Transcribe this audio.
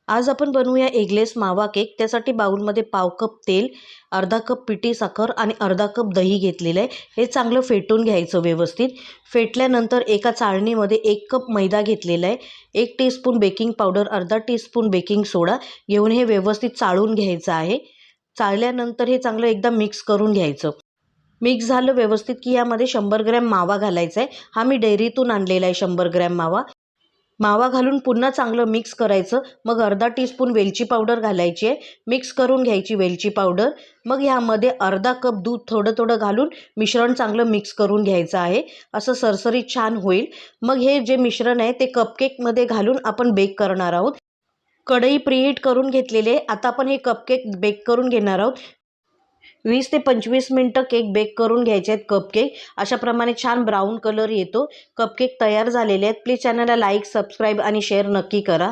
आज आपण बनवूया एगलेस मावा केक। त्यासाठी बाउलमध्ये पाव कप तेल, अर्धा कप पिठी साखर आणि अर्धा कप दही घेतलेलं आहे। हे चांगलं फेटून घ्यायचं व्यवस्थित। फेटल्यानंतर एका चाळणीमध्ये 1 कप मैदा घेतलेला आहे, 1 टीस्पून बेकिंग पावडर, अर्धा टीस्पून बेकिंग सोडा घेऊन हे व्यवस्थित चाळून घ्यायचं आहे। चाळल्यानंतर हे चांगलं एकदा मिक्स करून घ्यायचं। मिक्स झालं व्यवस्थित की यामध्ये 100 ग्रॅम मावा घालायचा आहे। हा मी डेअरीतून आणलेला आहे 100 ग्रॅम मावा। मावा घालून पुन्हा चांगलं मिक्स करायचं। मग अर्धा टीस्पून वेलची पावडर घालायची आहे, मिक्स करून घ्यायची वेलची पावडर। मग यामध्ये अर्धा कप दूध थोडं थोडं घालून मिश्रण चांगलं मिक्स करून घ्यायचं आहे। असं सरसरीत छान होईल। मग हे जे मिश्रण आहे ते कपकेकमध्ये घालून आपण बेक करणार आहोत। कढई प्रीहीट करून घेतलेली आहे। आता आपण हे कपकेक बेक करून घेणार आहोत। 20 ते 25 मिनिटं केक बेक करून घ्यायचे आहेत कपकेक। अशा प्रमाणे छान ब्राऊन कलर येतो। कपकेक तयार झालेले आहेत। प्लीज चॅनलला लाईक, सबस्क्राईब आणि शेअर नक्की करा।